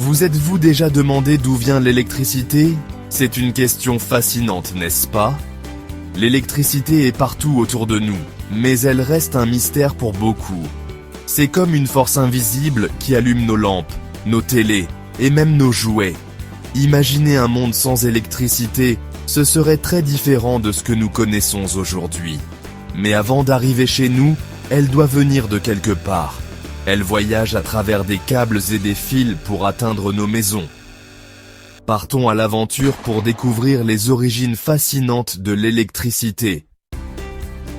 Vous êtes-vous déjà demandé d'où vient l'électricité? C'est une question fascinante, n'est-ce pas? L'électricité est partout autour de nous, mais elle reste un mystère pour beaucoup. C'est comme une force invisible qui allume nos lampes, nos télés et même nos jouets. Imaginez un monde sans électricité, ce serait très différent de ce que nous connaissons aujourd'hui. Mais avant d'arriver chez nous, elle doit venir de quelque part. Elle voyage à travers des câbles et des fils pour atteindre nos maisons. Partons à l'aventure pour découvrir les origines fascinantes de l'électricité.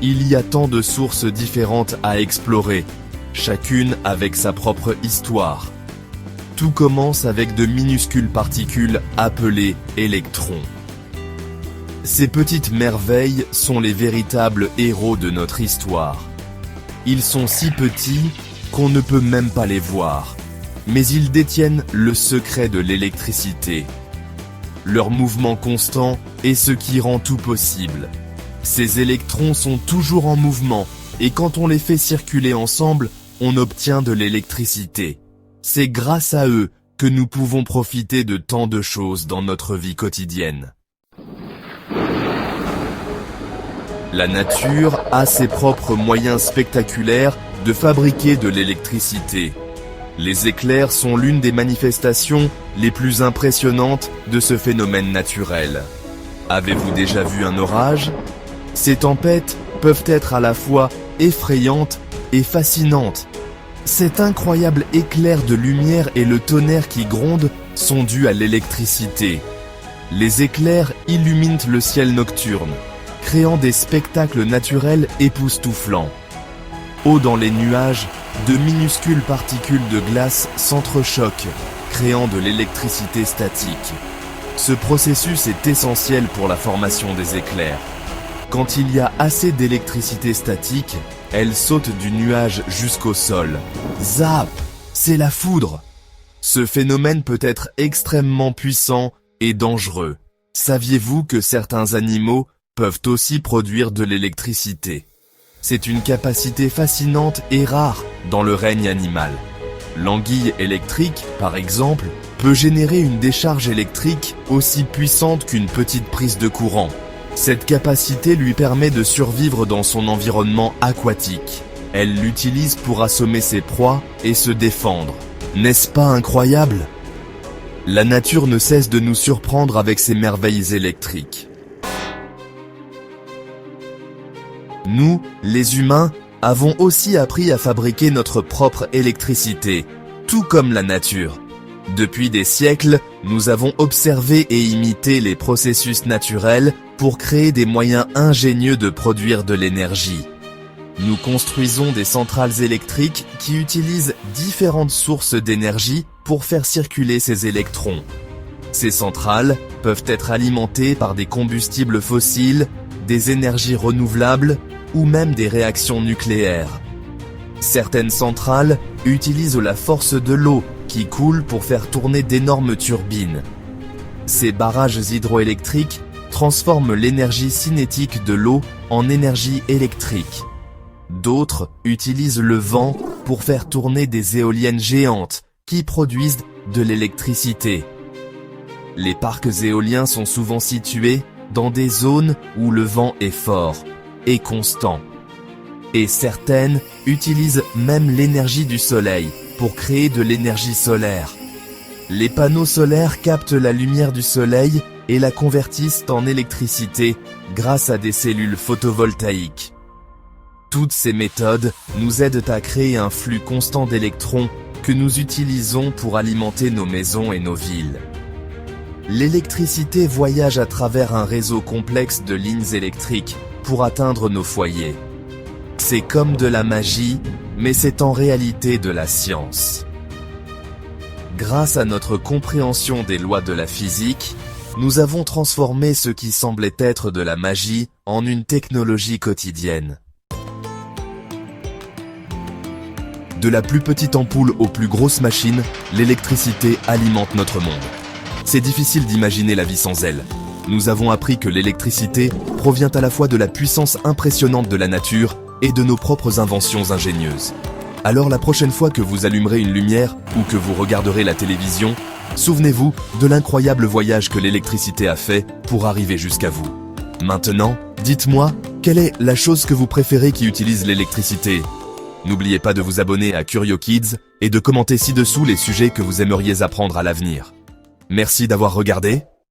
Il y a tant de sources différentes à explorer, chacune avec sa propre histoire. Tout commence avec de minuscules particules appelées électrons. Ces petites merveilles sont les véritables héros de notre histoire. Ils sont si petits qu'on ne peut même pas les voir, mais ils détiennent le secret de l'électricité. Leur mouvement constant est ce qui rend tout possible. Ces électrons sont toujours en mouvement, et quand on les fait circuler ensemble, on obtient de l'électricité. C'est grâce à eux que nous pouvons profiter de tant de choses dans notre vie quotidienne. La nature a ses propres moyens spectaculaires de fabriquer de l'électricité. Les éclairs sont l'une des manifestations les plus impressionnantes de ce phénomène naturel. Avez-vous déjà vu un orage? Ces tempêtes peuvent être à la fois effrayantes et fascinantes. Cet incroyable éclair de lumière et le tonnerre qui gronde sont dus à l'électricité. Les éclairs illuminent le ciel nocturne, créant des spectacles naturels époustouflants. Haut dans les nuages, de minuscules particules de glace s'entrechoquent, créant de l'électricité statique. Ce processus est essentiel pour la formation des éclairs. Quand il y a assez d'électricité statique, elle saute du nuage jusqu'au sol. Zap! C'est la foudre! Ce phénomène peut être extrêmement puissant et dangereux. Saviez-vous que certains animaux peuvent aussi produire de l'électricité? C'est une capacité fascinante et rare dans le règne animal. L'anguille électrique, par exemple, peut générer une décharge électrique aussi puissante qu'une petite prise de courant. Cette capacité lui permet de survivre dans son environnement aquatique. Elle l'utilise pour assommer ses proies et se défendre. N'est-ce pas incroyable? La nature ne cesse de nous surprendre avec ses merveilles électriques. Nous, les humains, avons aussi appris à fabriquer notre propre électricité, tout comme la nature. Depuis des siècles, nous avons observé et imité les processus naturels pour créer des moyens ingénieux de produire de l'énergie. Nous construisons des centrales électriques qui utilisent différentes sources d'énergie pour faire circuler ces électrons. Ces centrales peuvent être alimentées par des combustibles fossiles, des énergies renouvelables ou même des réactions nucléaires. Certaines centrales utilisent la force de l'eau qui coule pour faire tourner d'énormes turbines. Ces barrages hydroélectriques transforment l'énergie cinétique de l'eau en énergie électrique. D'autres utilisent le vent pour faire tourner des éoliennes géantes qui produisent de l'électricité. Les parcs éoliens sont souvent situés dans des zones où le vent est fort et constant. Et certaines utilisent même l'énergie du soleil pour créer de l'énergie solaire. Les panneaux solaires captent la lumière du soleil et la convertissent en électricité grâce à des cellules photovoltaïques. Toutes ces méthodes nous aident à créer un flux constant d'électrons que nous utilisons pour alimenter nos maisons et nos villes. L'électricité voyage à travers un réseau complexe de lignes électriques pour atteindre nos foyers. C'est comme de la magie, mais c'est en réalité de la science. Grâce à notre compréhension des lois de la physique, nous avons transformé ce qui semblait être de la magie en une technologie quotidienne. De la plus petite ampoule aux plus grosses machines, l'électricité alimente notre monde. C'est difficile d'imaginer la vie sans elle. Nous avons appris que l'électricité provient à la fois de la puissance impressionnante de la nature et de nos propres inventions ingénieuses. Alors la prochaine fois que vous allumerez une lumière ou que vous regarderez la télévision, souvenez-vous de l'incroyable voyage que l'électricité a fait pour arriver jusqu'à vous. Maintenant, dites-moi, quelle est la chose que vous préférez qui utilise l'électricité? N'oubliez pas de vous abonner à Curio Kids et de commenter ci-dessous les sujets que vous aimeriez apprendre à l'avenir. Merci d'avoir regardé.